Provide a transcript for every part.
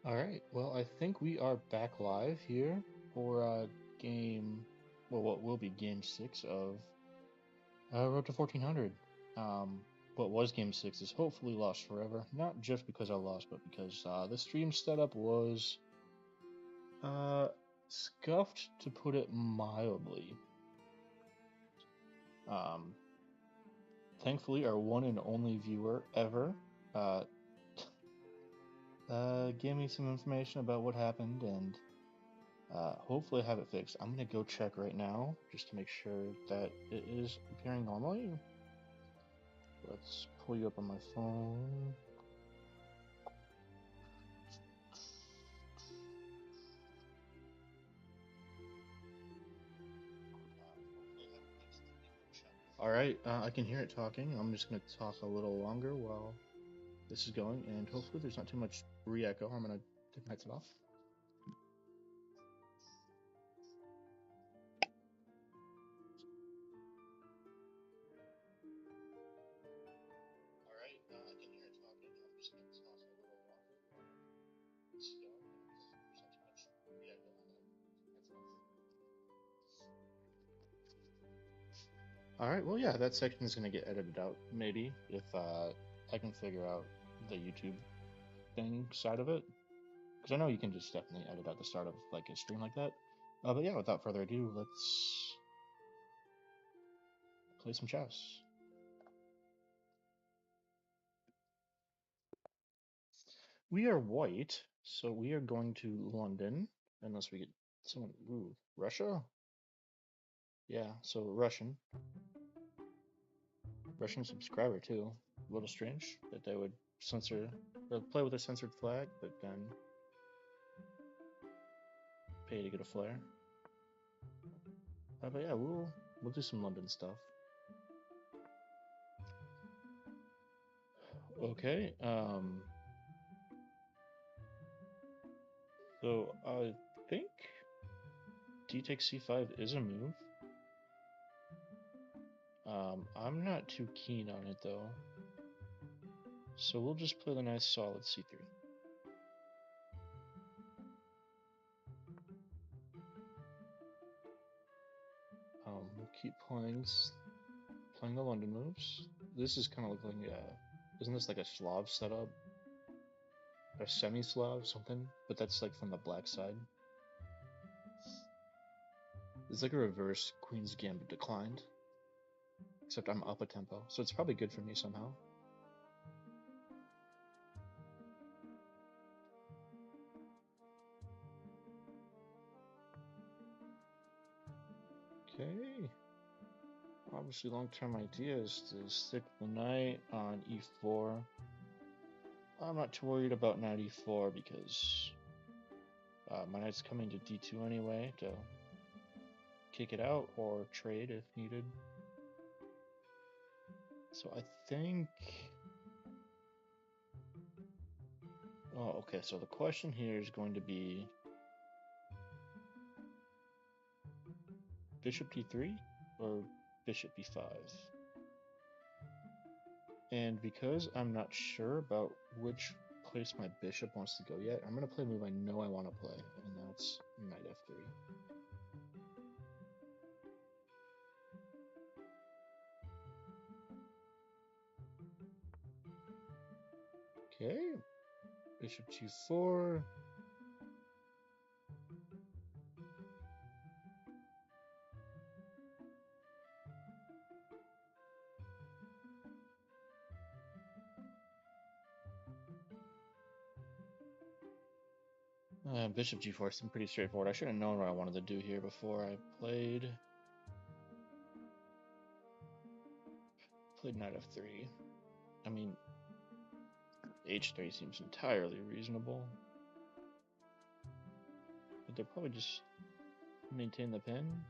Alright, well, I think we are back live here for game, well, what will be game 6 of Road to 1400. What was game 6 is hopefully lost forever, not just because I lost, but because the stream setup was scuffed, to put it mildly. Thankfully, our one and only viewer ever gave me some information about what happened, and hopefully I have it fixed. I'm gonna go check right now just to make sure that it is appearing normally. Let's pull you up on my phone. Alright, I can hear it talking. I'm just gonna talk a little longer while this is going, and hopefully there's not too much re-echo. I'm gonna take my headset off. Alright, I can hear it talking. I'm just gonna talk a little longer while this is going, and there's not too much re-echo. I'm gonna take my headset off. Alright, well, yeah, that section is going to get edited out, maybe, if I can figure out the YouTube thing side of it. Because I know you can just definitely edit out the start of like a stream like that. But yeah, without further ado, let's play some chess. We are white, so we are going to London, unless we get someone. Ooh, Russia? Yeah, so Russian subscriber too. A little strange that they would censor or play with a censored flag, but then pay to get a flare. But yeah, we'll do some London stuff. Okay. So I think d takes c5 is a move. I'm not too keen on it though. So we'll just play the nice solid c3. We'll keep playing the London moves. This is kind of looking isn't this like a Slav setup? A semi-Slav something? But that's like from the black side. It's like a reverse Queen's Gambit declined. Except I'm up a tempo, so it's probably good for me somehow. Okay. Obviously, long-term idea is to stick the knight on e4. I'm not too worried about knight e4 because my knight's coming to d2 anyway to kick it out or trade if needed. So I think... Oh, okay, so the question here is going to be bishop d3 or bishop b5. And because I'm not sure about which place my bishop wants to go yet, I'm going to play a move I know I want to play, and that's knight f3. Okay, bishop g4. Bishop g4 seemed pretty straightforward. I should have known what I wanted to do here before I played knight f3. I mean, h3 seems entirely reasonable. But they'll probably just maintain the pin.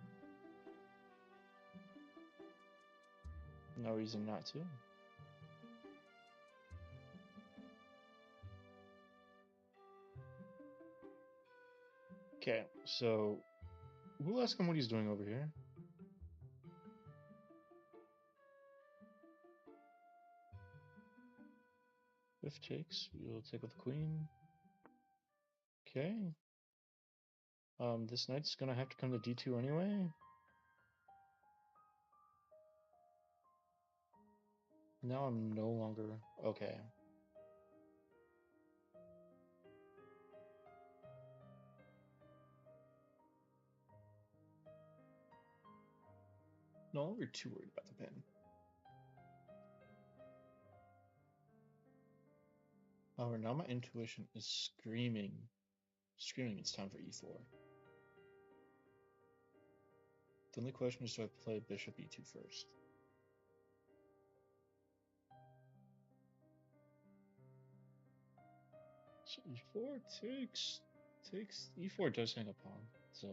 No reason not to. Okay, so we'll ask him what he's doing over here. If takes, we'll take with the queen. Okay. This knight's gonna have to come to d2 anyway. Now I'm no longer... Okay. No longer too worried about the pin. However, now my intuition is screaming it's time for e4. The only question is, do I play bishop e2 first? So e4 takes e4 does hang a pawn, so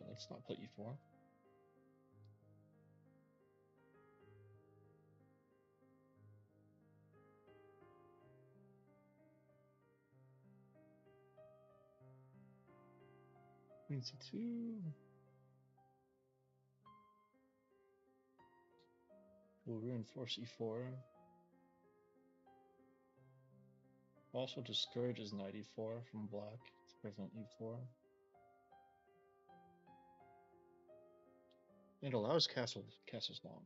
let's not play e4. Queen c2. We'll reinforce e4. Also discourages knight e4 from black to prevent e4. It allows castles long.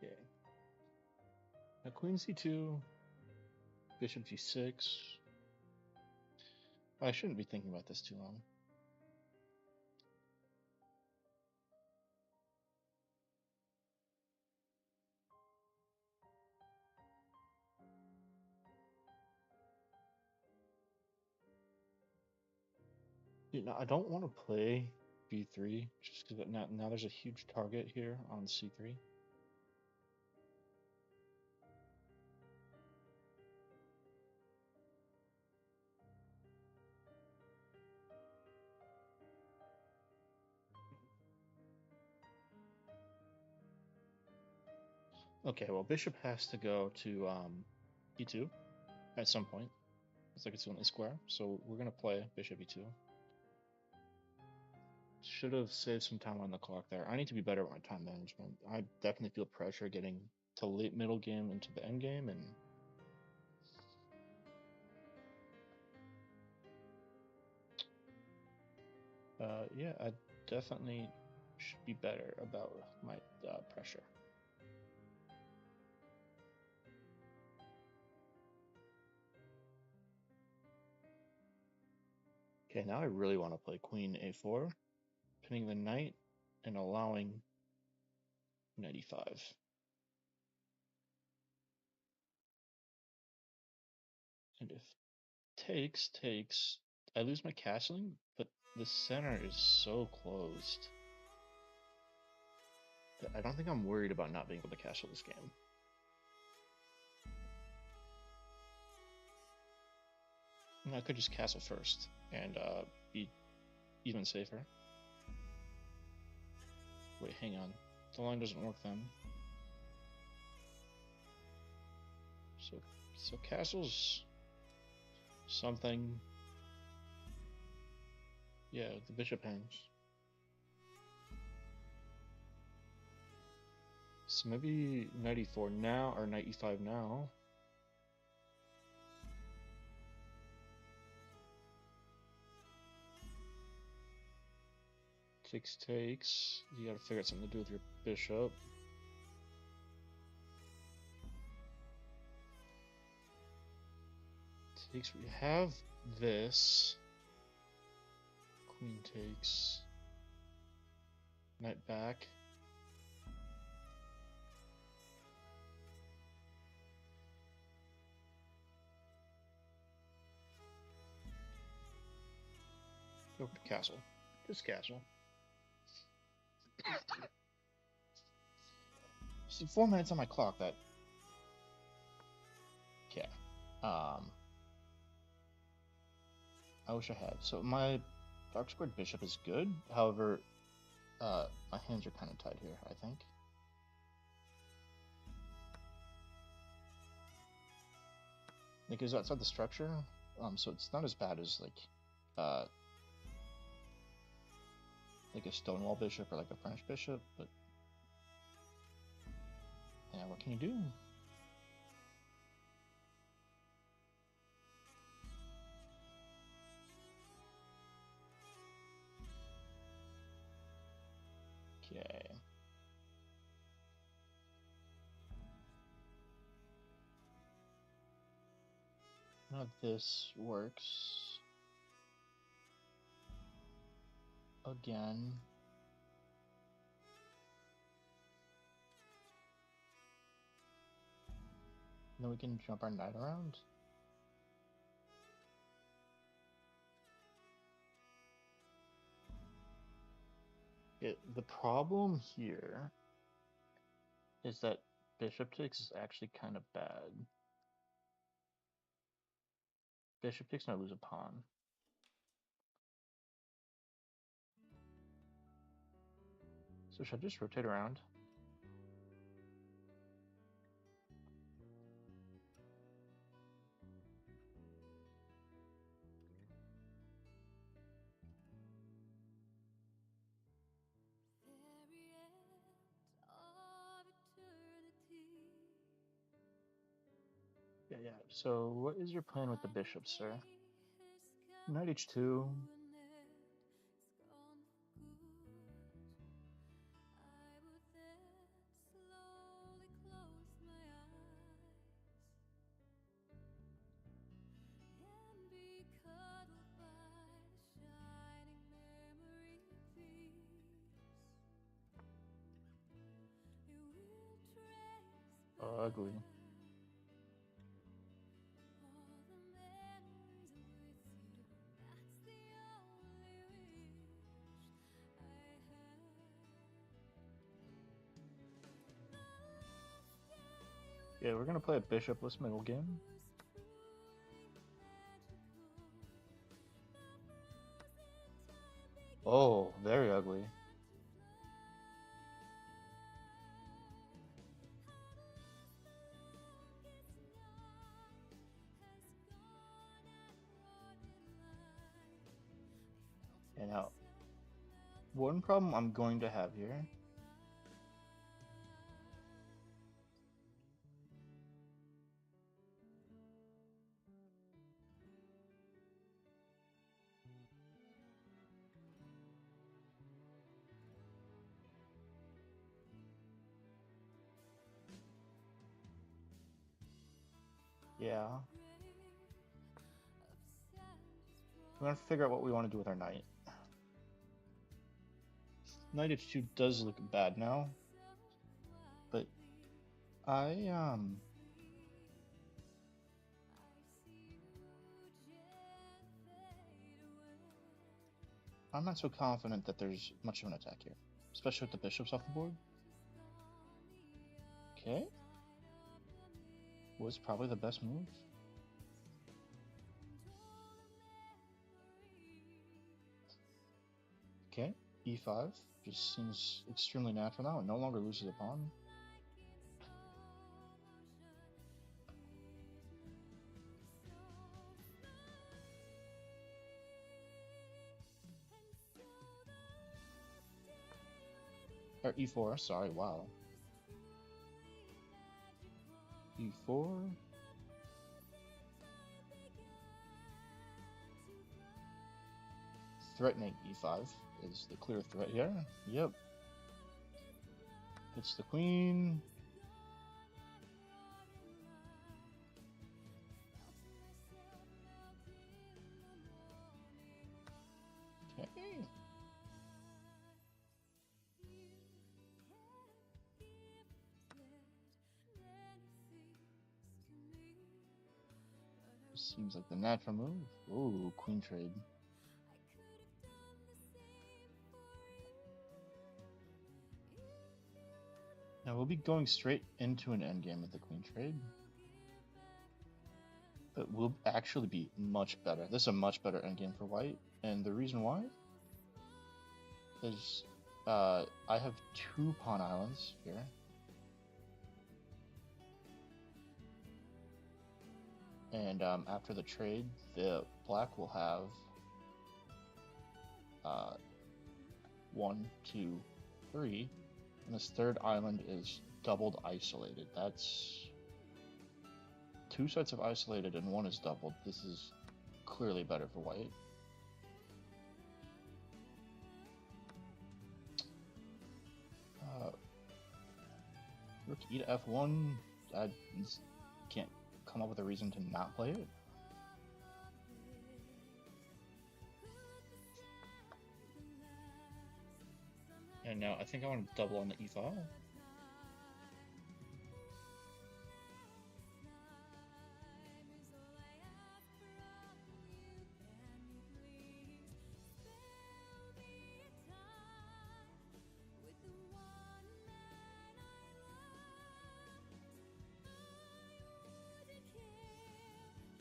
Okay. Now queen c2, bishop g6. I shouldn't be thinking about this too long. You know, I don't want to play b3 just because now there's a huge target here on c3. Okay, well, bishop has to go to e2 at some point. It's like it's only square, so we're gonna play bishop e2. Should have saved some time on the clock there. I need to be better at my time management. I definitely feel pressure getting to late middle game into the end game, and yeah, I definitely should be better about my pressure. Okay, now I really want to play queen a4, pinning the knight and allowing knight e5. And if takes, I lose my castling, but the center is so closed that I don't think I'm worried about not being able to castle this game. And I could just castle first and be even safer. Wait, hang on. The line doesn't work then. So castle's something. Yeah, the bishop hangs. So maybe knight e4 now, or knight e5 now. Takes. You gotta figure out something to do with your bishop. Takes. We have this. Queen takes. Knight back. Go to castle. Just castle. See, 4 minutes on my clock. That. Yeah. I wish I had. So my dark squared bishop is good. However, my hands are kind of tied here, I think. It goes outside the structure, so it's not as bad as like like a Stonewall bishop or like a French bishop, but yeah, what can you do? Okay. Now this works again. Then we can jump our knight around. The problem here is that bishop takes is actually kind of bad. Bishop takes, and I lose a pawn. So should I just rotate around? Yeah. So what is your plan with the bishop, sir? Knight h2. Ugly. Yeah, we're gonna play a bishopless middle game. Oh, very ugly. And now, one problem I'm going to have here. Yeah. We're gonna figure out what we want to do with our knight. Knight h2 does look bad now, but I'm not so confident that there's much of an attack here, especially with the bishops off the board. Okay. Was probably the best move. Okay, e5 just seems extremely natural now. It no longer loses a pawn. Or e4, sorry, wow. e4. Threatening e5 is the clear threat here. Yep. Hits the queen. Okay. Seems like the natural move. Ooh, queen trade. Now we'll be going straight into an endgame with the queen trade. But we'll actually be much better. This is a much better endgame for white. And the reason why is I have 2 pawn islands here. And after the trade, the black will have 1, 2, 3, and this third island is doubled isolated. That's 2 sets of isolated and 1 is doubled. This is clearly better for white. Rook e to f1. I can't come up with a reason to not play it. And now I think I want to double on the e file.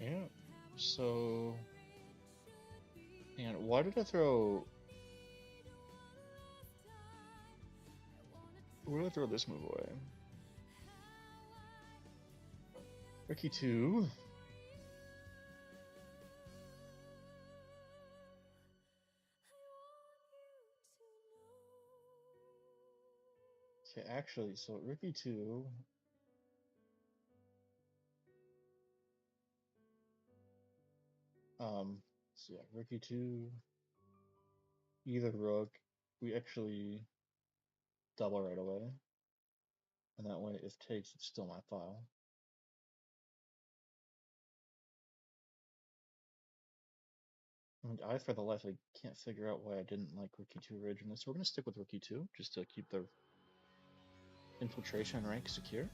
Yeah, so, and why did I throw, where did I throw this move away? Rook e2. Okay, actually, so Rook e2. So yeah, Rook e2, either rook, we actually double right away. And that way, if takes, it's still my file. And I, for the life, I can't figure out why I didn't like Rook e2 originally. So we're going to stick with Rook e2, just to keep the infiltration rank secure.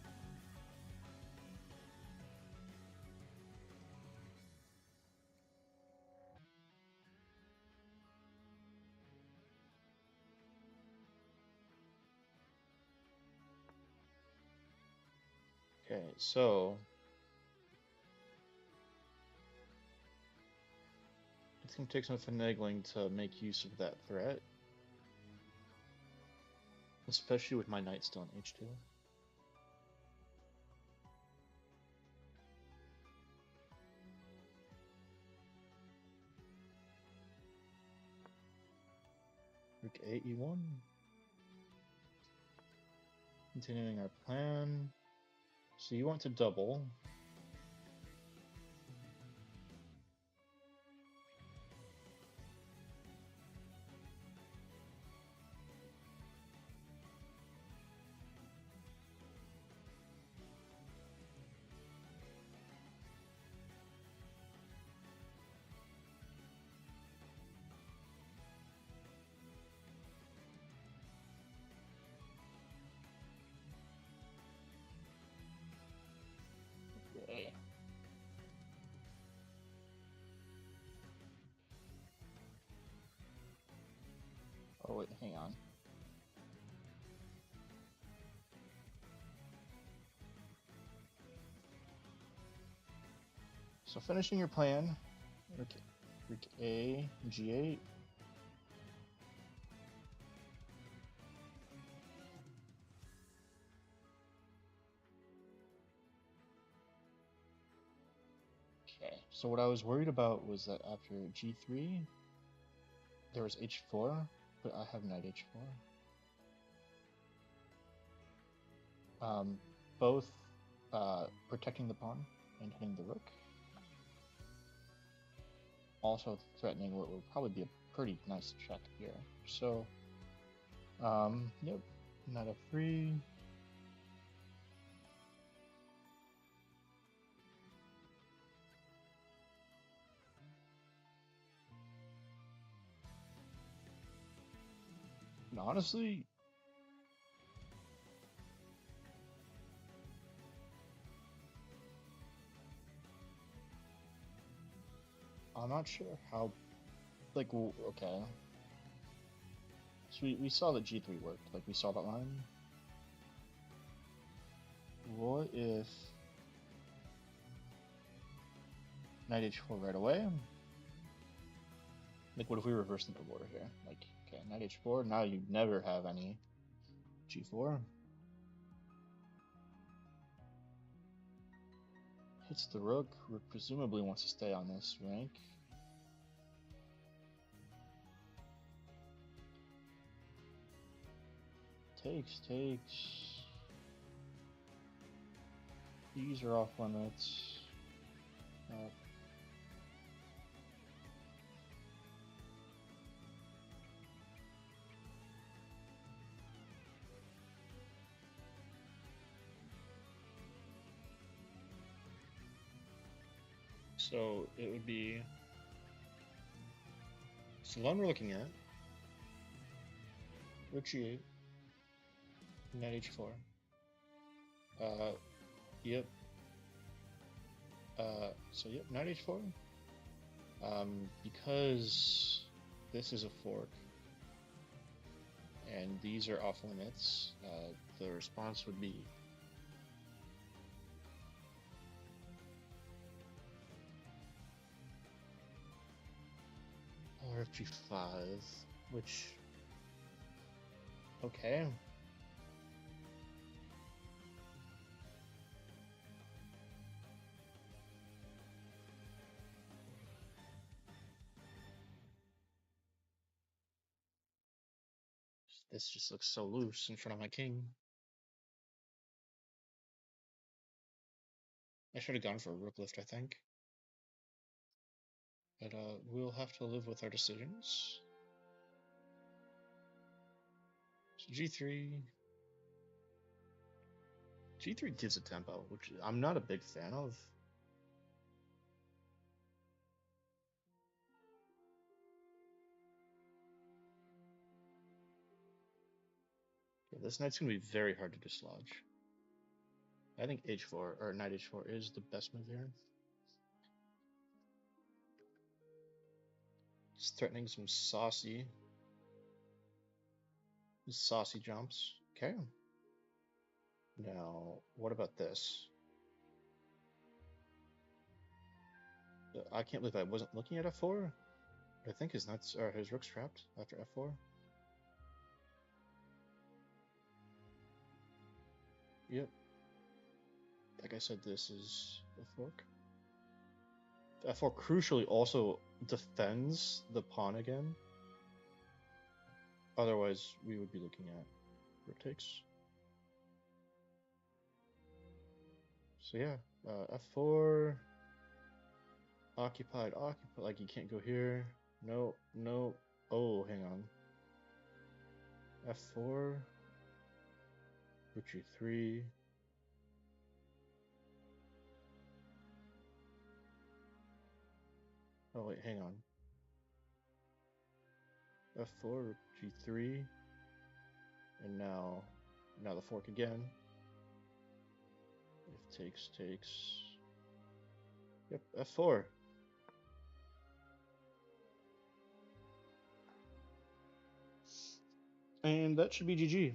Okay, so it's going to take some finagling to make use of that threat. Especially with my knight still in h2. Rook a e1. Continuing our plan. So you want to double. Okay. Oh wait, hang on. So finishing your plan, rook a, g8. Okay, so what I was worried about was that after g3, there was h4, but I have knight h4. Both protecting the pawn and hitting the rook. Also threatening what would probably be a pretty nice check here. So, yep, knight f3. And honestly, I'm not sure how, like, okay. So we saw that g3 worked, like we saw that line. What if knight h4 right away? Like, what if we reverse the order here? Like, okay, knight h4, now you never have any g4. Hits the rook. Rook presumably wants to stay on this rank. Takes. These are off limits. So it would be. So the one we're looking at. Rook G8. Knight H4. Yep. So yep, Knight H4. Because this is a fork, and these are off limits, the response would be RFG5, which, okay. This just looks so loose in front of my king. I should have gone for a rook lift, I think. But we'll have to live with our decisions. So G3. G3 gives a tempo, which I'm not a big fan of. Yeah, this knight's going to be very hard to dislodge. I think H4 or Knight H4 is the best move here. Just threatening some saucy jumps. Okay. Now, what about this? I can't believe I wasn't looking at F4. I think his nuts or his rook's trapped after F4. Yep. Like I said, this is a fork. F4 crucially also defends the pawn again. Otherwise, we would be looking at rook takes. So yeah, F4, occupied, like you can't go here. No. Oh, hang on. F4, rook G3. Oh wait, hang on. F4, rook G3, and now the fork again. If takes. Yep, F4. And that should be GG.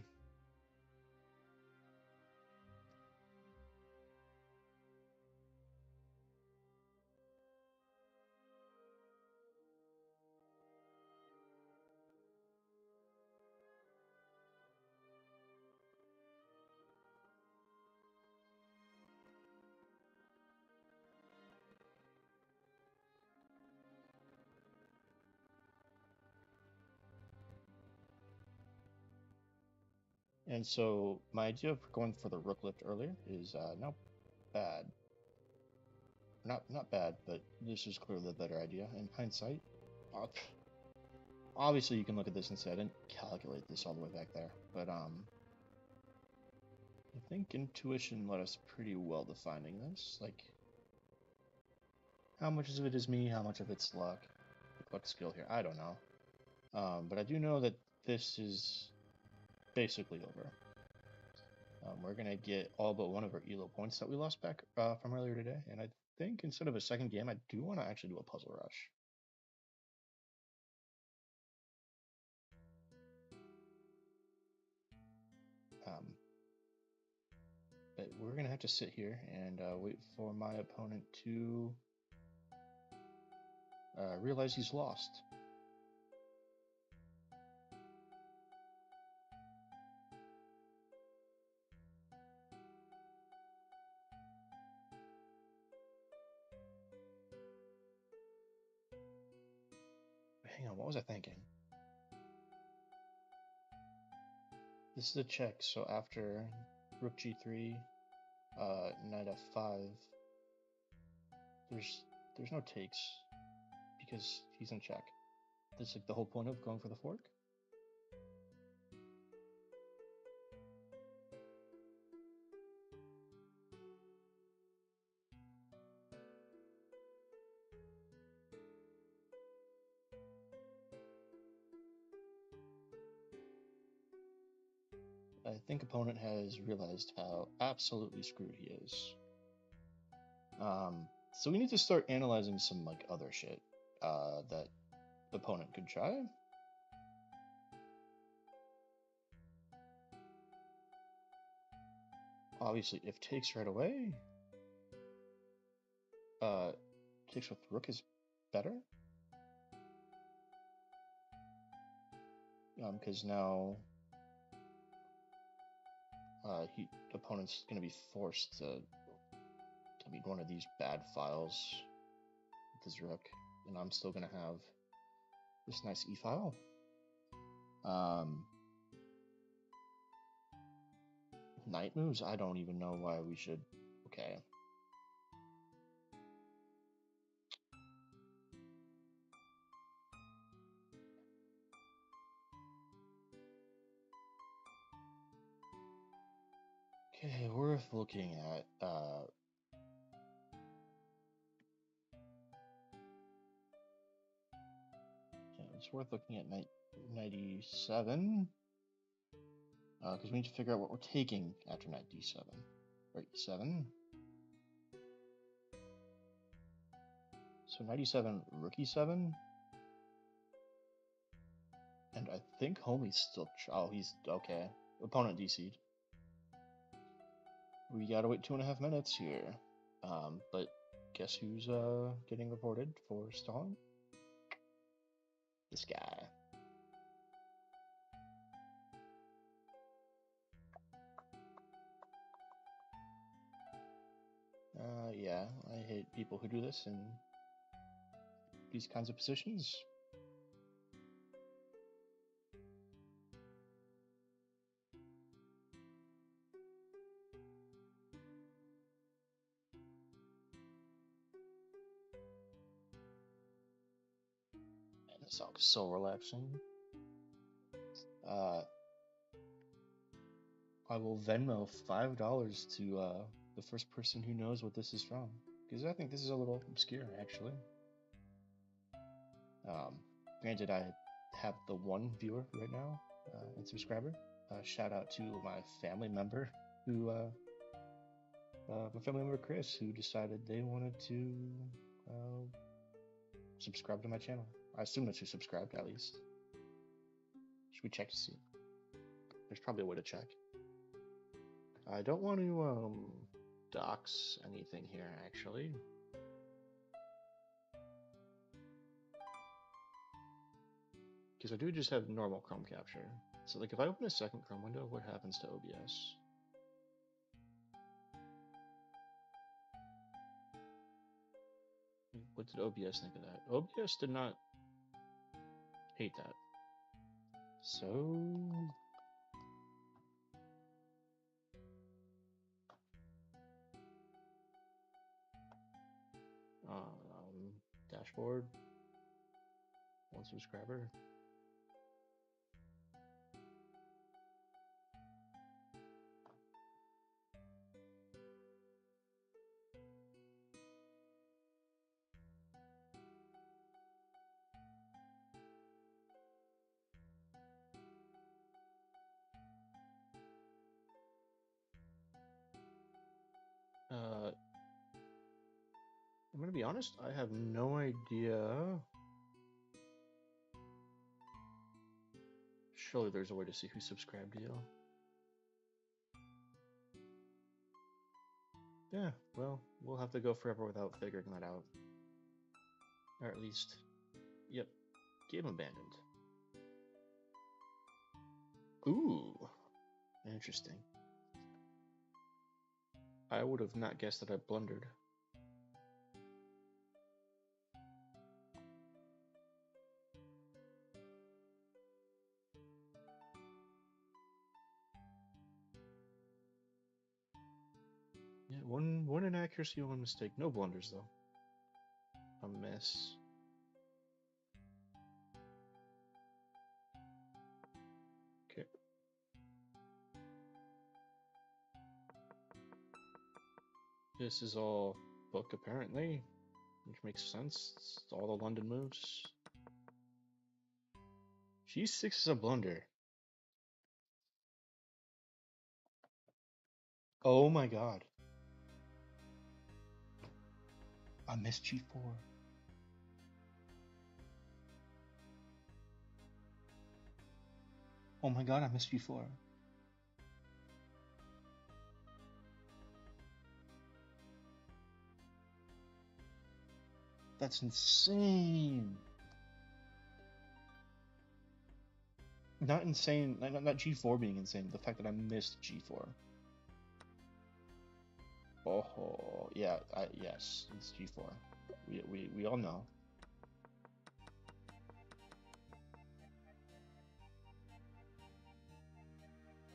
And so my idea of going for the rook lift earlier is not bad. Not bad, but this is clearly the better idea in hindsight. Obviously, you can look at this and say I didn't calculate this all the way back there, but I think intuition led us pretty well defining this. Like, how much of it is me? How much of it's luck? Luck skill here? I don't know. But I do know that this is basically over. We're gonna get all but one of our ELO points that we lost back from earlier today, and I think instead of a second game, I do want to actually do a puzzle rush. But we're gonna have to sit here and wait for my opponent to realize he's lost. Hang on, what was I thinking? This is a check, so after rook g3, knight f5, there's no takes because he's in check. That's like the whole point of going for the fork. I think opponent has realized how absolutely screwed he is. So we need to start analyzing some like other shit that the opponent could try. Obviously, if takes right away, takes with rook is better. Because now the opponent's going to be forced to beat one of these bad files with his rook, and I'm still going to have this nice e file. Knight moves? I don't even know why we should. Okay. Okay, worth looking at. Yeah, it's worth looking at knight 97. Because we need to figure out what we're taking after knight d7. Or e7. So knight e7, rook e7. And I think homie's still. Oh, he's okay. Opponent DC'd. We gotta wait 2.5 minutes here. But guess who's getting reported for stalling? This guy. Yeah, I hate people who do this in these kinds of positions. And this sounds so relaxing. I will Venmo $5 to the first person who knows what this is from, because I think this is a little obscure, actually. Granted, I have the one viewer right now and subscriber. Shout out to my family member who, my family member Chris, who decided they wanted to subscribe to my channel. I assume that you subscribed at least. Should we check to see? There's probably a way to check. I don't want to dox anything here, actually. Because I do just have normal Chrome capture. So like if I open a second Chrome window, what happens to OBS? What did OBS think of that? OBS did not hate that. So dashboard, one subscriber. I'm gonna be honest, I have no idea. Surely there's a way to see who subscribed to you. Yeah, well, we'll have to go forever without figuring that out. Or at least, yep, game abandoned. Ooh, interesting. I would have not guessed that I blundered. One inaccuracy, one mistake. No blunders, though. A miss. Okay. This is all book, apparently. Which makes sense. It's all the London moves. G6 is a blunder. Oh my god. I missed G4. Oh my god, I missed G4. That's insane. Not insane, not G4 being insane, the fact that I missed G4. Oh, yeah, yes, it's G4. We all know.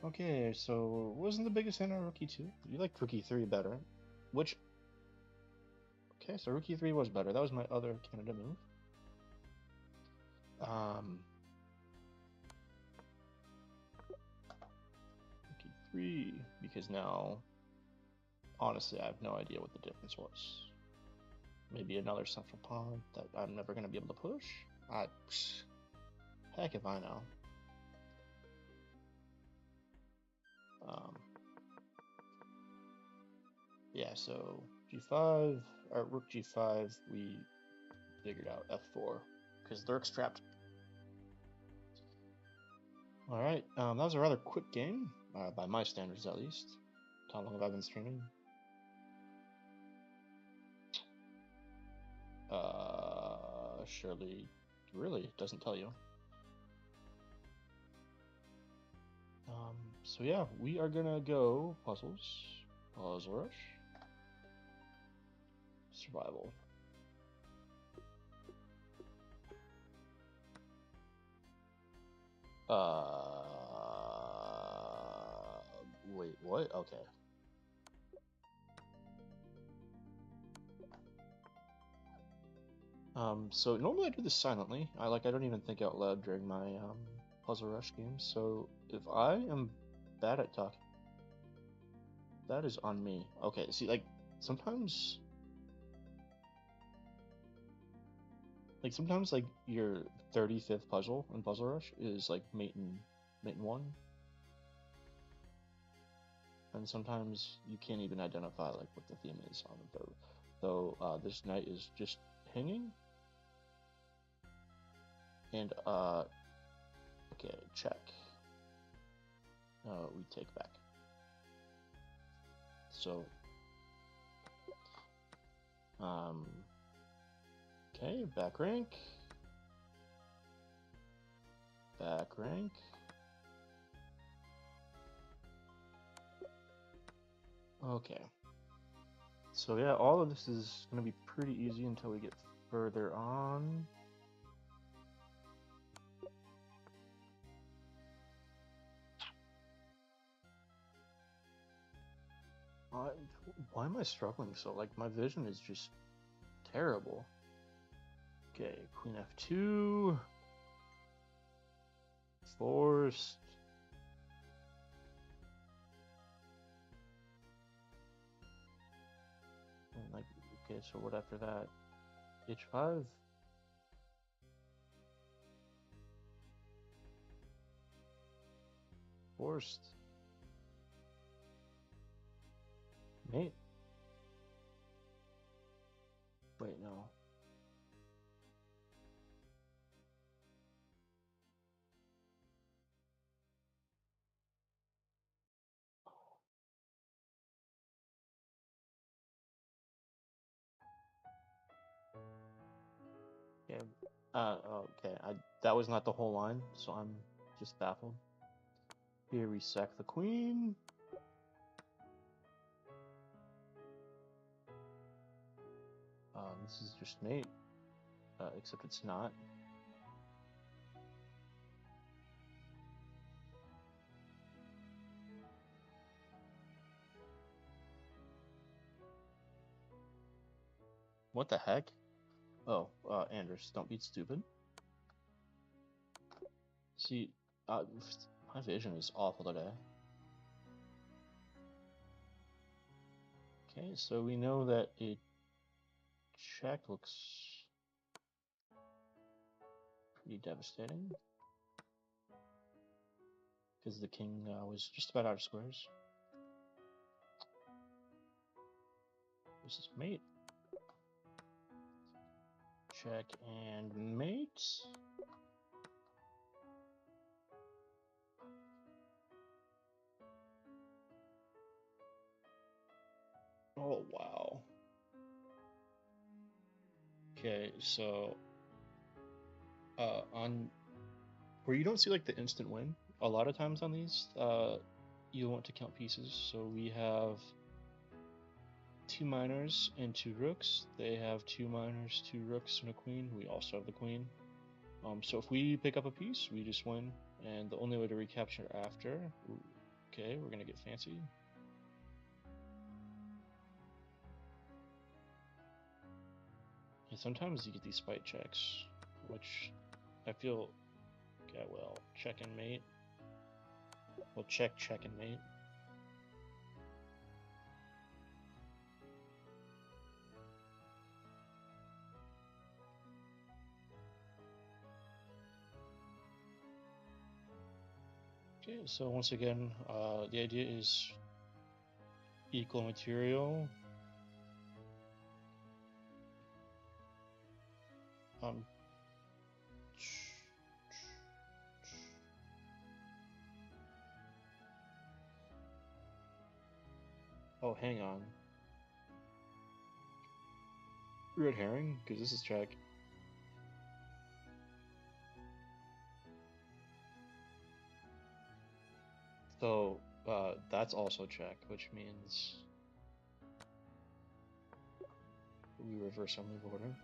Okay, so wasn't the biggest fan of Rookie 2? You liked Rookie 3 better. Which... Okay, so Rookie 3 was better. That was my other Canada move. Rookie 3, because now... Honestly, I have no idea what the difference was. Maybe another central pawn that I'm never going to be able to push? Heck if I know. Yeah, so G5, or Rook G5, we figured out F4, because they're trapped. Alright, that was a rather quick game, by my standards at least. How long have I been streaming? Surely, really, doesn't tell you. So yeah, we are gonna go puzzles, puzzle rush, survival. Wait, what? Okay. So normally I do this silently. I don't even think out loud during my puzzle rush games. So if I am bad at talking, that is on me. Okay, see, sometimes your 35th puzzle in Puzzle Rush is mate in 1. And sometimes you can't even identify what the theme is on the third. So this knight is just hanging. And okay, check. We take back. So okay, back rank. Back rank. Okay. So yeah, all of this is going to be pretty easy until we get further on. Why am I struggling so? My vision is just terrible. Okay, Queen F2. Forced. And okay, so what after that? H5. Forced. Mate. Wait, no. Okay. Okay. That was not the whole line, so I'm just baffled. Here we sack the queen. This is just mate, except it's not. What the heck? Oh, Anders, don't be stupid. See, my vision is awful today. Okay, so we know that a check looks pretty devastating. Because the king was just about out of squares. This is mate. Check and mate. Oh, wow. Okay, so on where you don't see like the instant win, a lot of times on these, you want to count pieces. So we have 2 minors and 2 rooks. They have 2 minors, 2 rooks, and a queen. We also have the queen. So if we pick up a piece, we just win, and the only way to recapture after. Ooh, okay, we're gonna get fancy. And sometimes you get these spite checks, which I feel. Okay, well, check and mate. We'll check and mate. Okay, so once again, the idea is equal material. Oh, hang on. Red herring, because this is check. So, that's also check, which means we reverse our move order.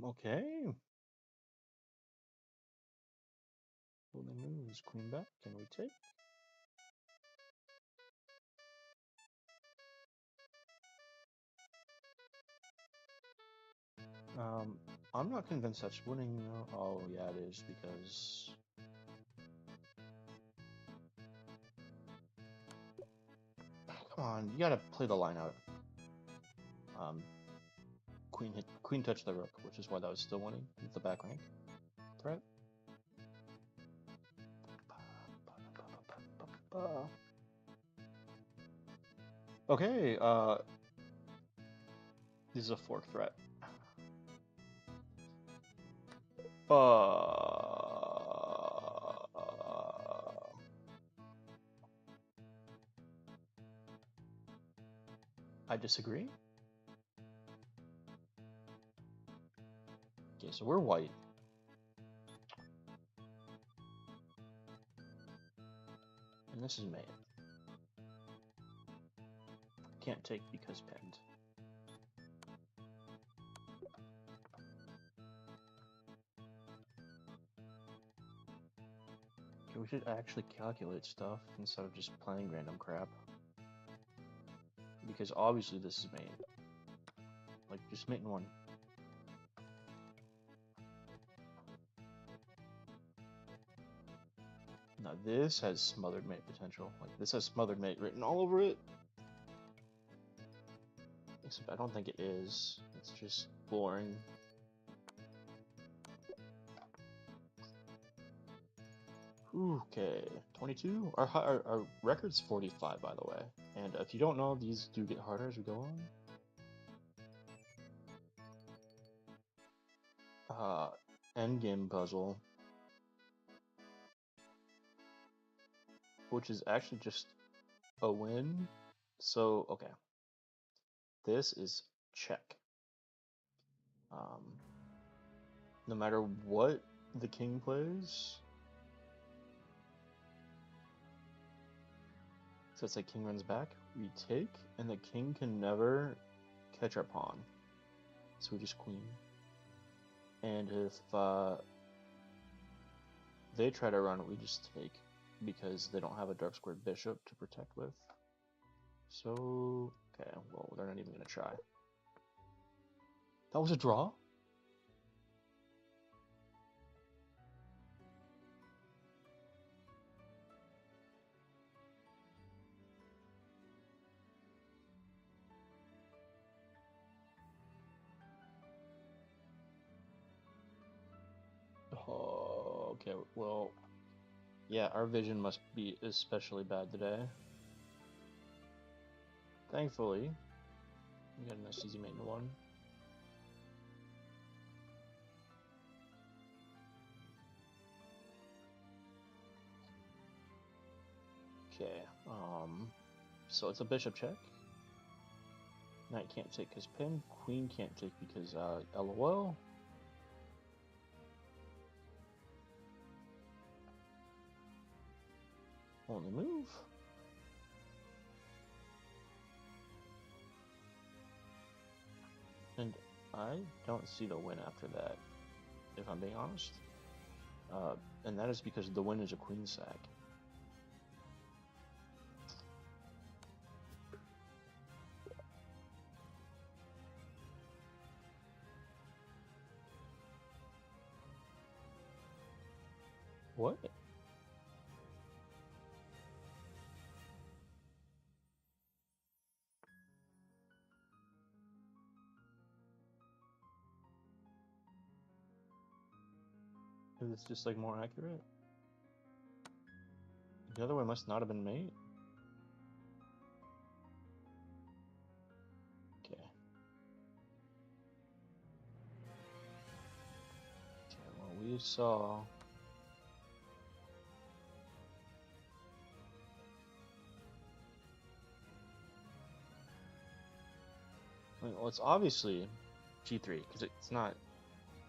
Okay. Holding moves, queen back, can we take? I'm not convinced that's winning. Oh, yeah, it is, because come on, you gotta play the line out. Queen touched the rook, which is why that was still winning with the back rank threat. Okay, this is a fork threat. I disagree. Okay, so we're white. And this is mate. Can't take because pinned. Okay, we should actually calculate stuff instead of just playing random crap. Because obviously this is mate. Like, just mate in one. Now this has smothered mate potential. Like, this has smothered mate written all over it. Except I don't think it is. It's just boring. Okay, 22? Our record's 45, by the way. And if you don't know, these do get harder as we go on. Endgame puzzle. Which is actually just a win. So, okay. This is check. No matter what the king plays. So it's like king runs back, we take, and the king can never catch our pawn. So we just queen. And if they try to run, we just take, because they don't have a dark squared bishop to protect with. So, okay, well, they're not even going to try. That was a draw? Oh, okay, well, yeah, our vision must be especially bad today. Thankfully, we got a nice easy mate in one. Okay, so it's a bishop check. Knight can't take because pin, queen can't take because LOL. Only move. And I don't see the win after that, if I'm being honest. And that is because the win is a queen sack. What? Is this just like more accurate? The other one must not have been mate. Okay. Okay, well, we saw. Well, it's obviously g3 because it's not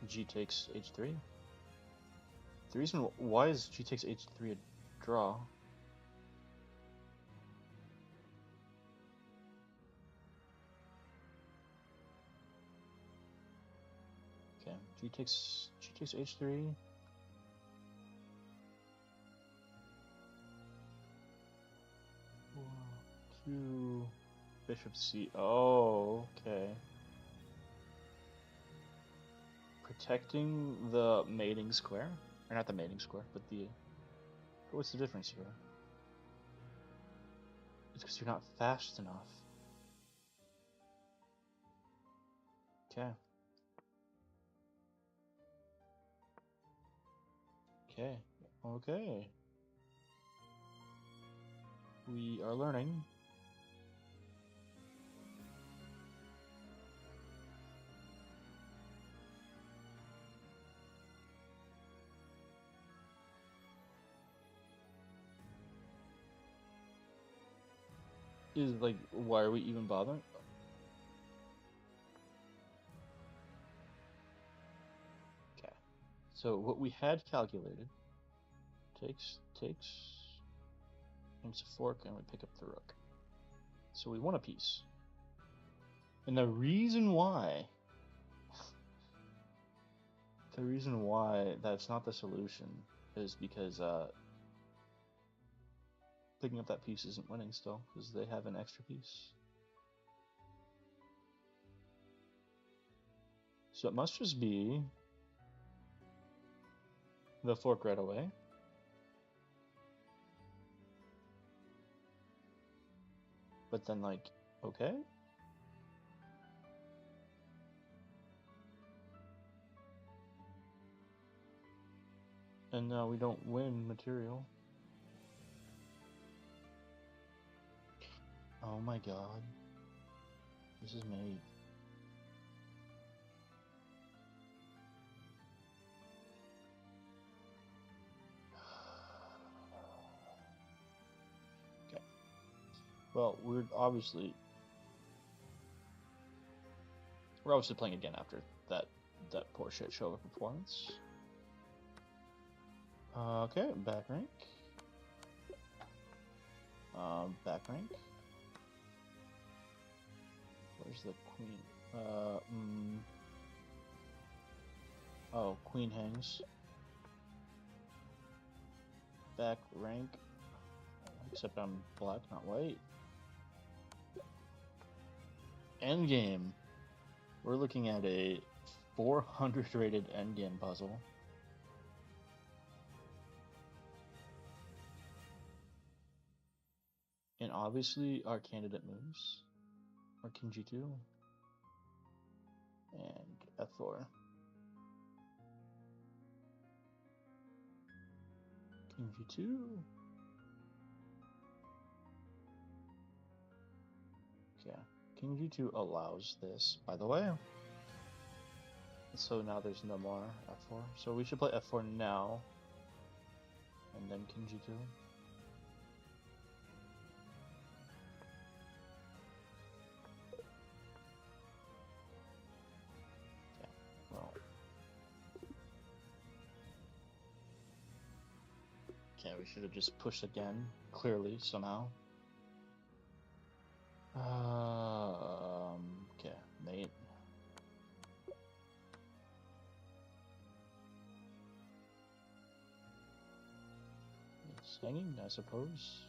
g takes h3. The reason why is g takes h3 a draw? Okay, g takes h3. Q bishop c. Oh, okay. Protecting the mating square, or not the mating square, but the. What's the difference here? It's because you're not fast enough. Okay. Okay. Okay. We are learning. Is like, why are we even bothering? Okay. So what we had calculated takes it's a fork and we pick up the rook. So we won a piece. And the reason why that's not the solution is because picking up that piece isn't winning still, because they have an extra piece. So it must just be the fork right away. But then, like, okay. And now we don't win material. Oh my god. This is made. Okay. Well, we're obviously playing again after that poor shit show of a performance. Okay, back rank. Back rank. Where's the queen? Oh, queen hangs. Back rank. Except I'm black, not white. Endgame. We're looking at a 400 rated endgame puzzle. And obviously our candidate moves are king g2 and f4. King g2. Okay, king g2 allows this, by the way. So now there's no more f4. So we should play f4 now, and then king g2. Okay, well. Okay, we should have just pushed again, clearly, somehow. Okay, mate. It's hanging, I suppose.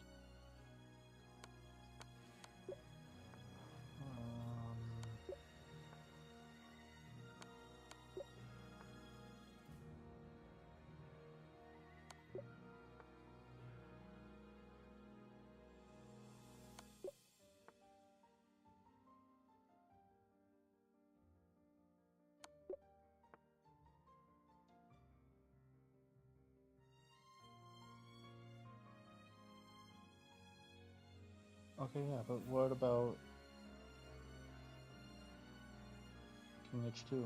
Okay, yeah, but what about king h2?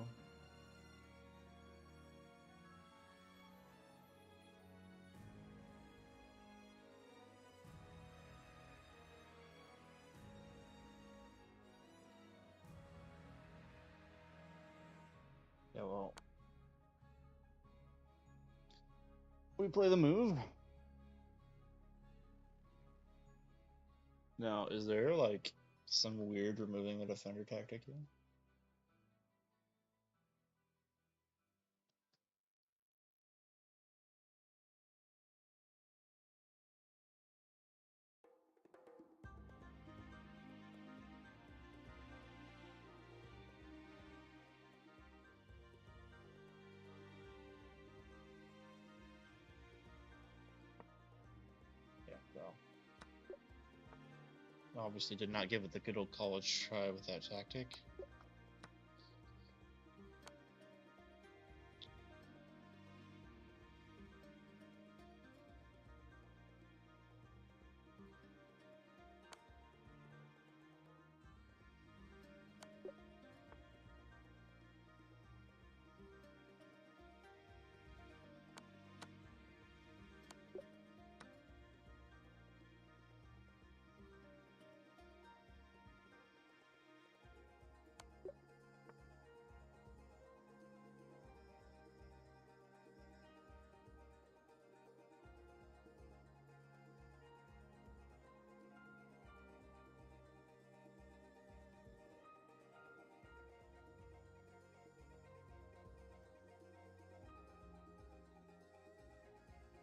Yeah, well, we play the move. Now, is there like some weird removing the defender tactic here? Yeah, well, obviously did not give it the good old college try with that tactic.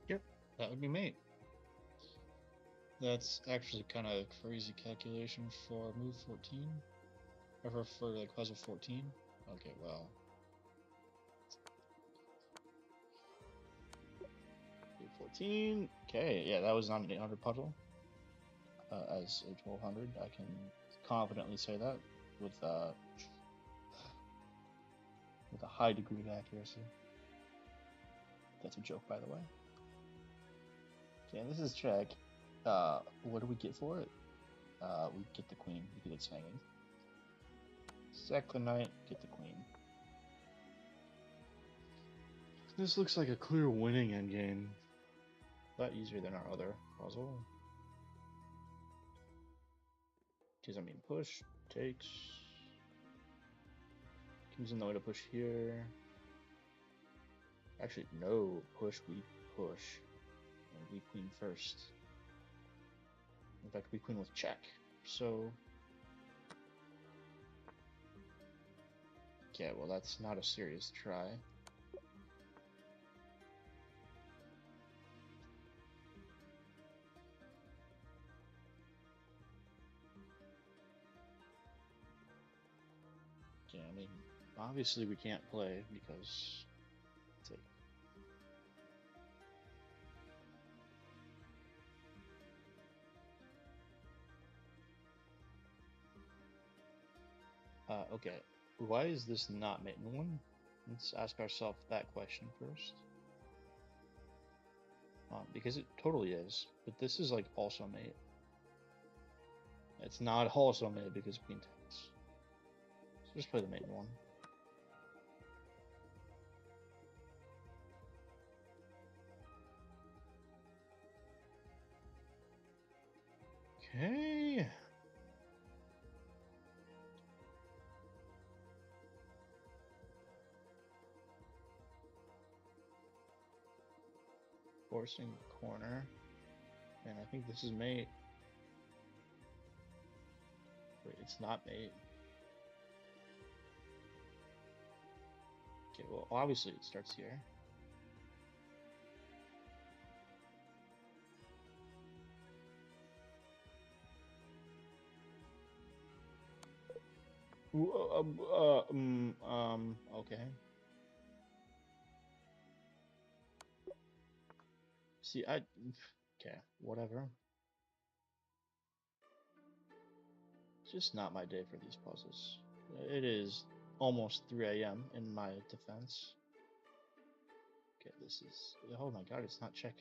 Yep, that would be mate. That's actually kind of crazy calculation for move 14. Or for like puzzle 14. Okay, well. 14. Okay, yeah, that was not an 800 puzzle. As a 1200, I can confidently say that with a high degree of accuracy. That's a joke, by the way. Okay, this is check. What do we get for it? We get the queen because it's hanging. Sack the knight, get the queen. This looks like a clear winning endgame. A lot easier than our other puzzle. Doesn't mean push, takes. King's in the way to push here. Actually, no, push, we push. And we queen first. In fact, we queen with check. So, yeah, well, that's not a serious try. mean, obviously we can't play because it's like okay. Why is this not mate one? Let's ask ourselves that question first. Because it totally is, but this is like also mate. It's not also mate because queen takes. So just play the mate one. Okay. Forcing the corner. And I think this is mate. Wait, it's not mate. Okay, well, obviously it starts here. Okay. See, okay, whatever. It's just not my day for these puzzles. It is almost 3 a.m. in my defense. Okay, this is, oh my god, it's not check.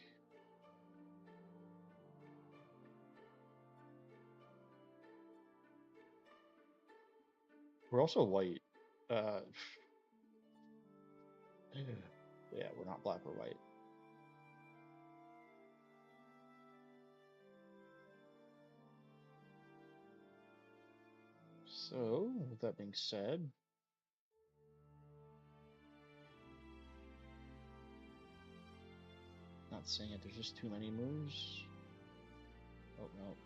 We're also white. Yeah, we're not black, we're white. So, with that being said, not saying it, there's just too many moves. Oh, no.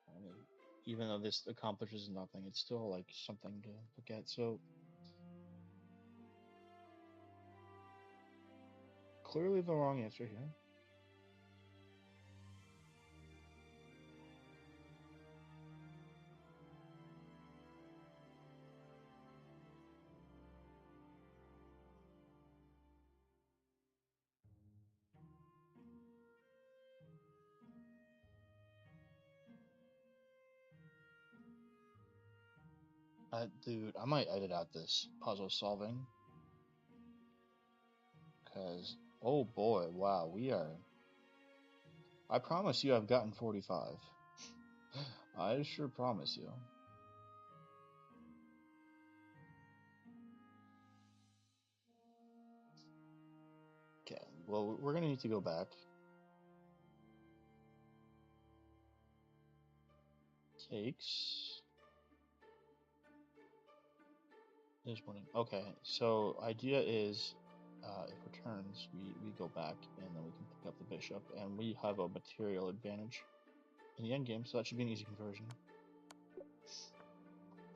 I mean, even though this accomplishes nothing, it's still like something to look at. So, clearly the wrong answer here. Dude, I might edit out this puzzle solving. Because, oh boy, wow, we are. I promise you I've gotten 45. I sure promise you. Okay, well, we're gonna need to go back. Takes. There's one. Okay, so idea is, if returns, we go back and then we can pick up the bishop, and we have a material advantage in the endgame, so that should be an easy conversion.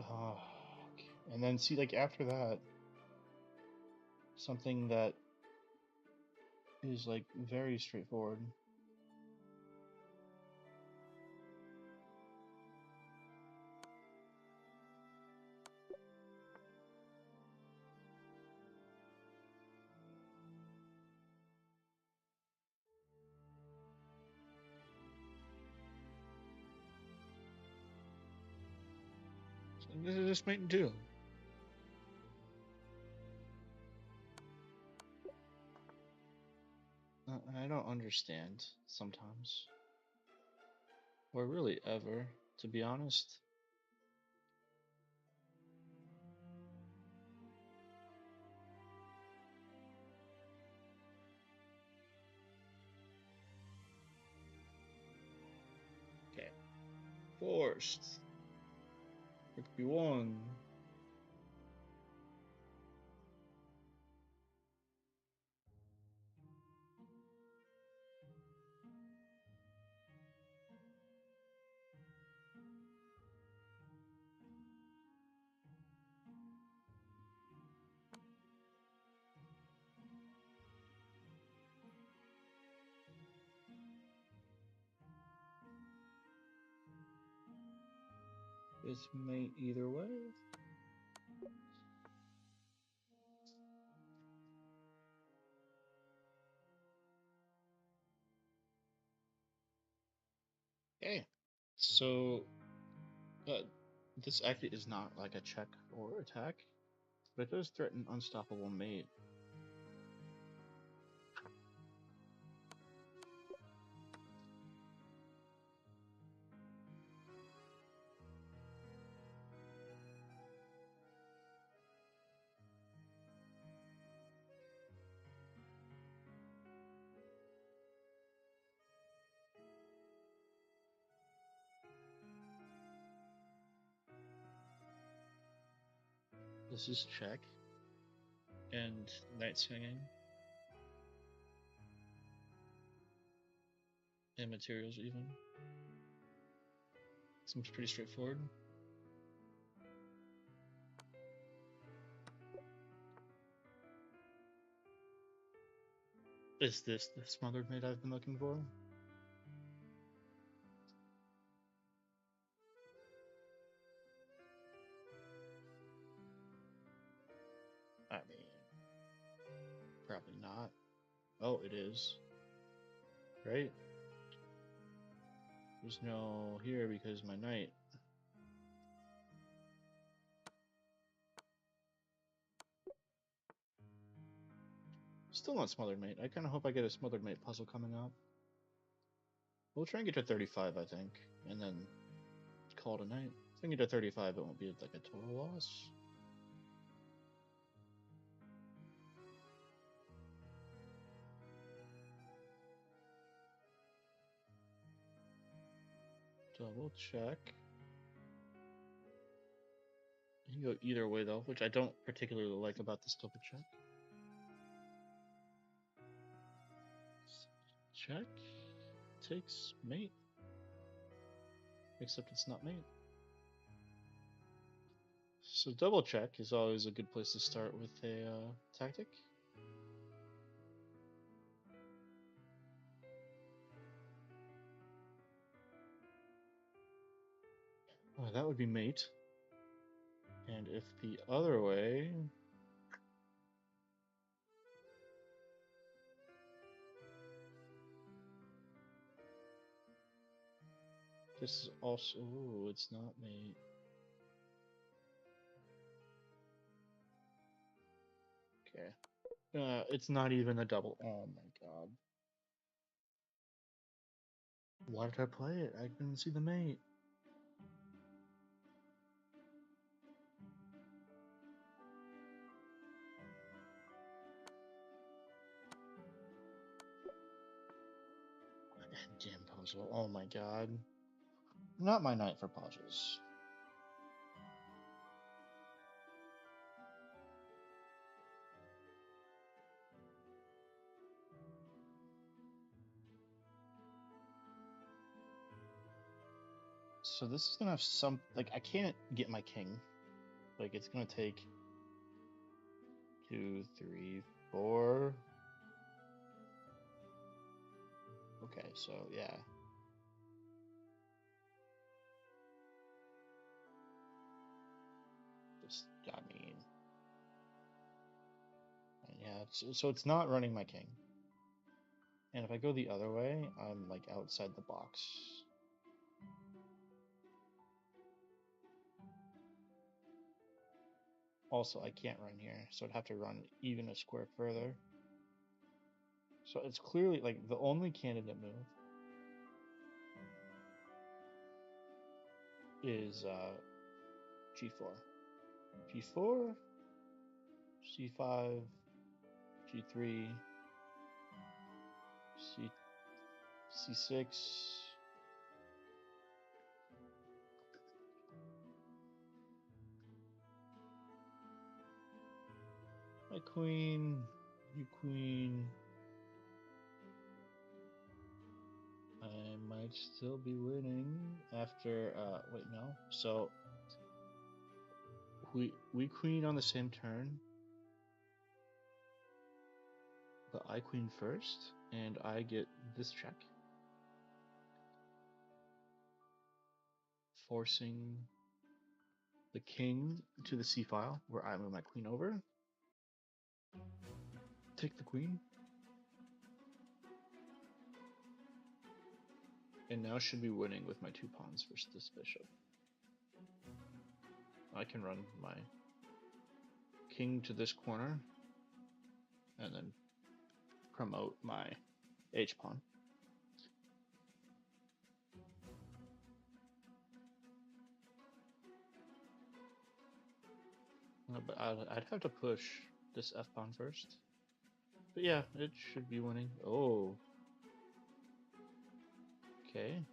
Okay. And then see, like after that, something that is like very straightforward. This is just mate two. I don't understand sometimes, or really ever, to be honest. Okay, forced. It could be one. It's mate either way. Okay, so this actually is not like a check or attack, but it does threaten unstoppable mate. This is check and night swinging and materials even. Seems pretty straightforward. Is this the smothered mate I've been looking for? I mean, probably not. Oh, it is. Right? There's no here because my knight. Still not smothered mate. I kind of hope I get a smothered mate puzzle coming up. We'll try and get to 35, I think, and then call it a night. If we get to 35, it won't be like a total loss. Double check. You can go either way though, which I don't particularly like about this double check. Check takes mate, except it's not mate. So double check is always a good place to start with a tactic. Oh, that would be mate. And if the other way, this is also, ooh, it's not mate. Okay. It's not even a double. Oh my god. Why did I play it? I couldn't see the mate. Damn puzzle. Oh my god. Not my night for puzzles. So this is gonna have some, like, I can't get my king. Like, it's gonna take 2, 3, 4. Okay, so yeah. Just, I mean, yeah, so it's not running my king. And if I go the other way, I'm like outside the box. Also, I can't run here, so I'd have to run even a square further. So it's clearly like the only candidate move is G4. G4, C5, G3, C6. My queen, you queen. I might still be winning after, wait, no. So, we queen on the same turn, but I queen first, and I get this check. Forcing the king to the c file, where I move my queen over. Take the queen. And now should be winning with my 2 pawns versus this bishop. I can run my king to this corner and then promote my h-pawn. But I'd have to push this f-pawn first. But yeah, it should be winning. Oh. Okay.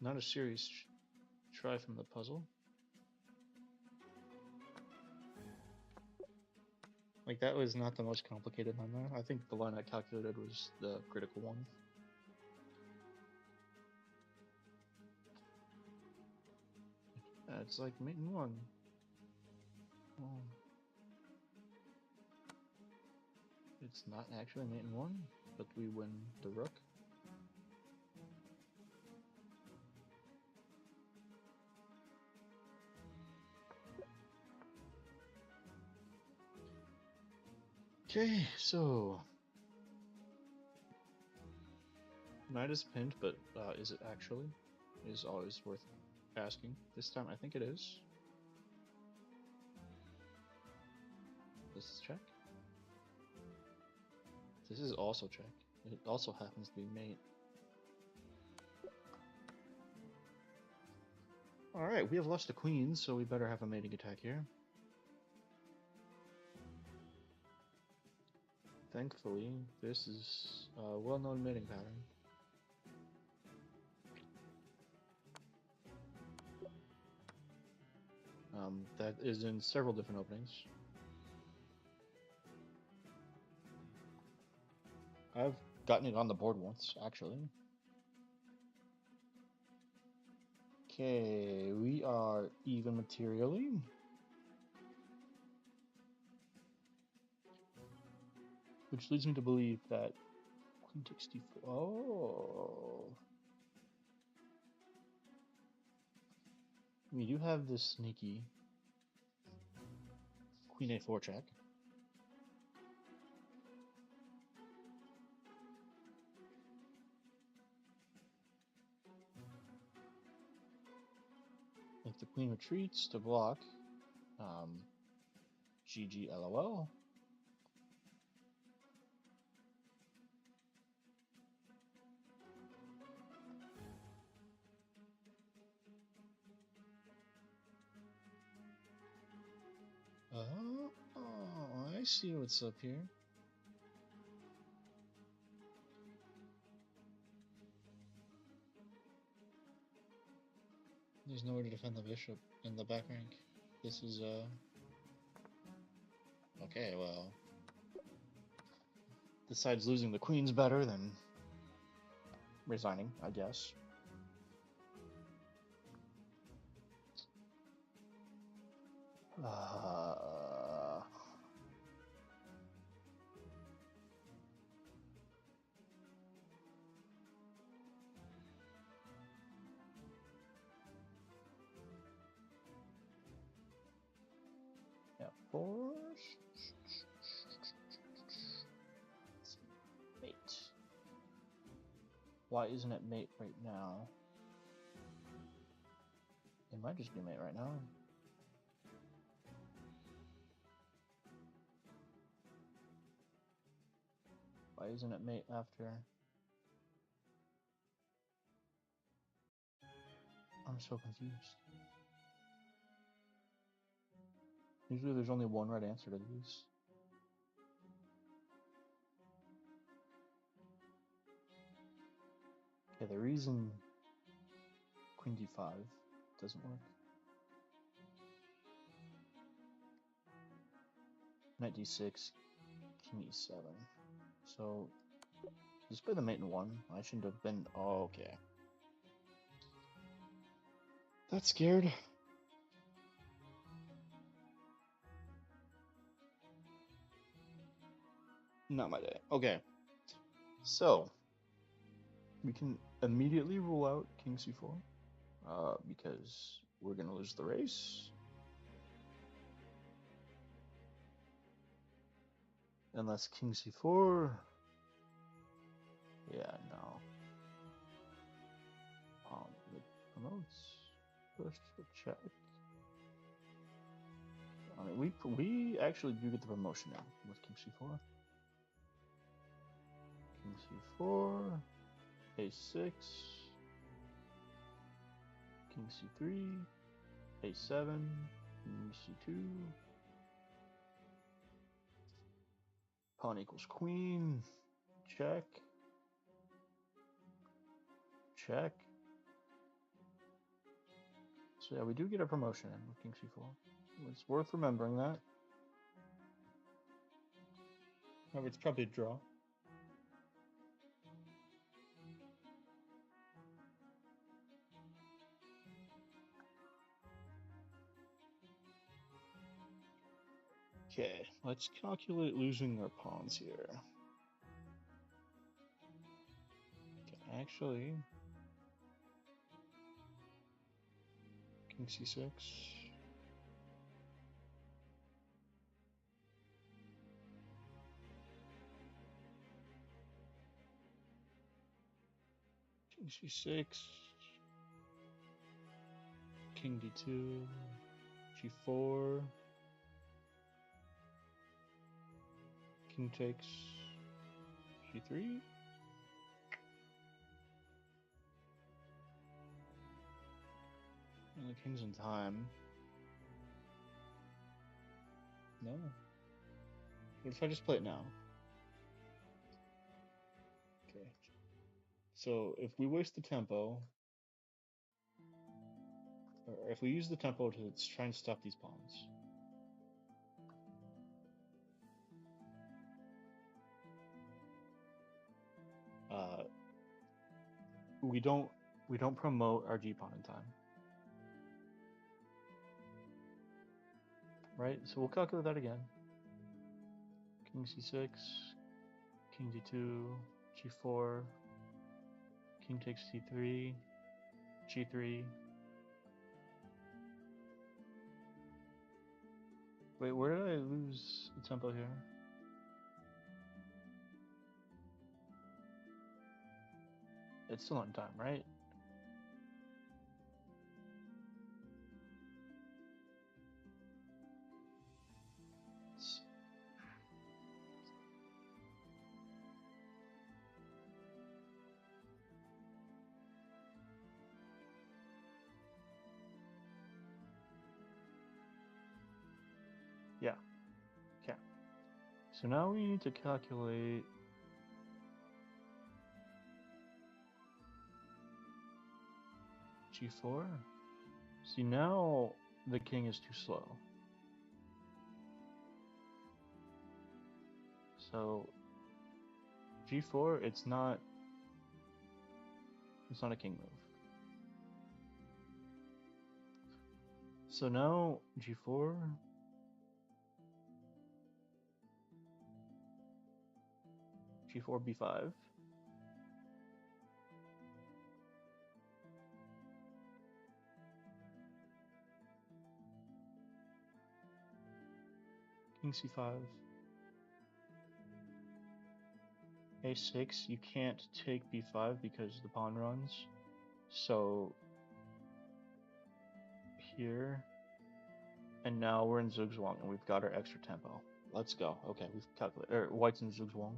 Not a serious try from the puzzle. Like, that was not the most complicated line there. I think the line I calculated was the critical one. It's like mate in 1. Oh. It's not actually mate in 1, but we win the rook. Okay, so knight is pinned, but is it actually? Is always worth asking. This time I think it is. This is check. This is also check. It also happens to be mate. Alright, we have lost the queen, so we better have a mating attack here. Thankfully, this is a well-known mating pattern. That is in several different openings. I've gotten it on the board once, actually. Okay, we are even materially. Which leads me to believe that queen takes d4. Oh. We do have this sneaky queen a4 check. If the queen retreats to block, GG LOL. Oh, I see what's up here. There's nowhere to defend the bishop in the back rank. This is, okay, well. Decides losing the queen's better than resigning, I guess. Yeah, 4. Mate. Why isn't it mate right now? It might just be mate right now. Why isn't it mate after? I'm so confused. Usually there's only one right answer to these. Okay, the reason queen d5 doesn't work. Knight d6, king e7. So, just play the mate in 1. I shouldn't have been. Oh, okay. That's scared. Not my day. Okay. So, we can immediately rule out king c4. because we're gonna lose the race. Unless king c4. Yeah, no. It promotes, push, check. I mean, we actually do get the promotion now with king c4. King c4, a6, king c3, a7, king c2. Pawn equals queen, check, check. So yeah, we do get a promotion in with king c4. It's worth remembering that. However, it's probably a draw. Okay, let's calculate losing our pawns here. Okay, actually, king c6. King c6. King d2. g4. King takes g3. And the king's in time. No. What if I just play it now? Okay. So if we waste the tempo, or if we use the tempo to try and stop these pawns, we don't promote our g pawn in time, right? So we'll calculate that again. King c6, king d2, g4, king takes c3, g3. Wait, where did I lose the tempo here? It's still on time, right? Yeah. Okay. So now we need to calculate g4. See, now the king is too slow. So g4, it's not a king move. So now g4, g4, b5. King c5. a6, you can't take b5 because the pawn runs. So here, and now we're in Zugzwang and we've got our extra tempo. Let's go. Okay, we've calculated. White's in Zugzwang.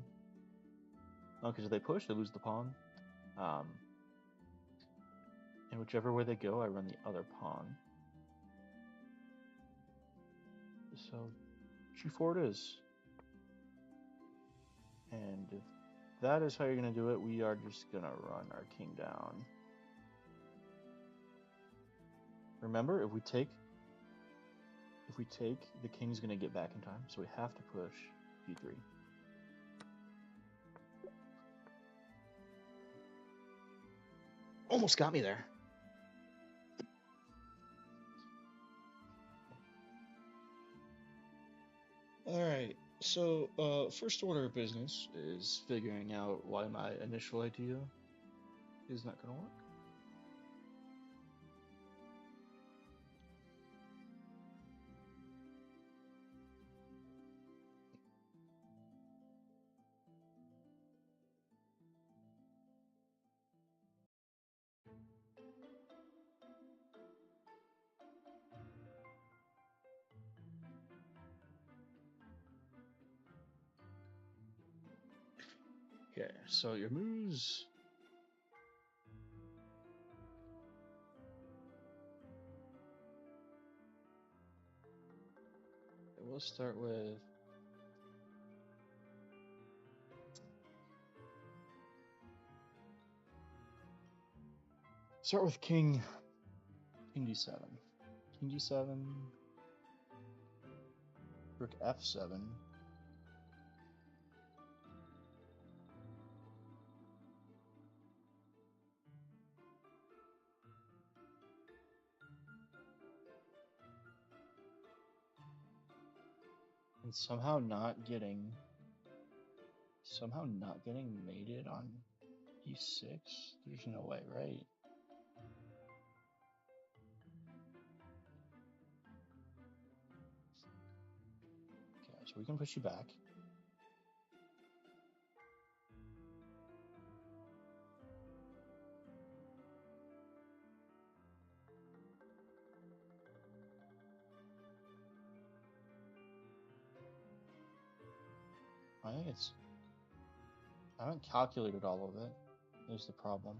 Oh, because if they push, they lose the pawn. And whichever way they go, I run the other pawn. So g4 it is. And if that is how you're going to do it, we are just going to run our king down. Remember, if we take, the king's going to get back in time, so we have to push b3. Almost got me there. Alright, so first order of business is figuring out why my initial idea is not going to work. Okay, so your moves. We'll start with. Start with King D7. King D7. Rook F7. And somehow not getting mated on E6? There's no way, right? Okay, so we can push you back. I think it's... I haven't calculated all of it, is the problem.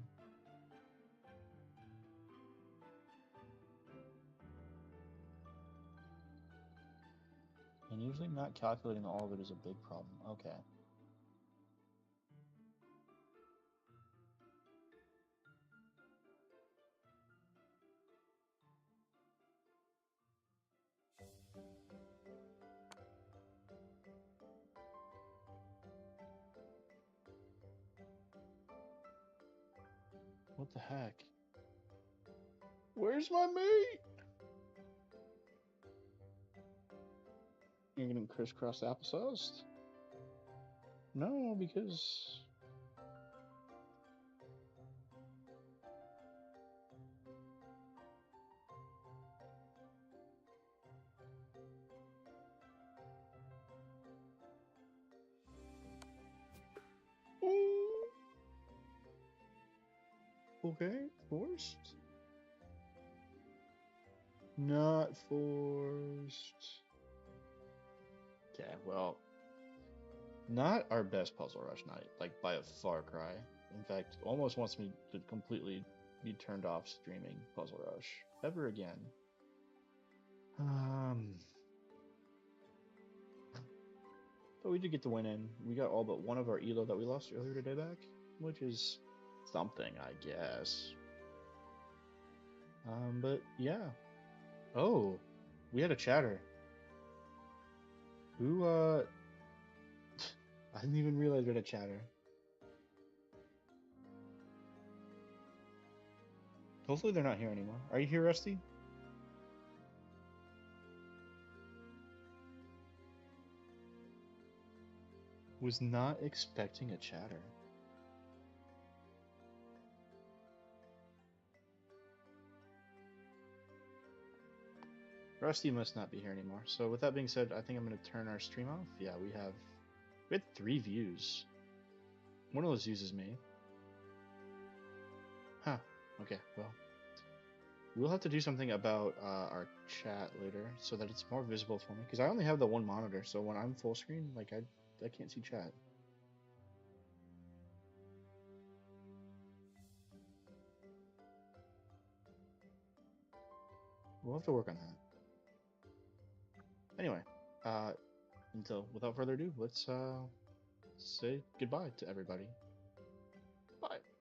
And usually not calculating all of it is a big problem. Okay. What the heck? Where's my mate? You're gonna crisscross applesauce? No, because... Ooh. Okay, forced? Not forced. Okay, well, not our best Puzzle Rush night, like by a far cry. In fact, almost wants me to completely be turned off streaming Puzzle Rush ever again. But we did get the win in. We got all but one of our elo that we lost earlier today back, which is something, I guess. But yeah. Oh, we had a chatter. Who, I didn't even realize we had a chatter. Hopefully they're not here anymore. Are you here, Rusty? Was not expecting a chatter. Rusty must not be here anymore. So with that being said, I think I'm going to turn our stream off. Yeah, we had 3 views. One of those views is me. Huh. Okay, well. We'll have to do something about our chat later so that it's more visible for me. Because I only have the one monitor, so when I'm full screen, like I can't see chat. We'll have to work on that. Anyway, until without further ado, let's say goodbye to everybody.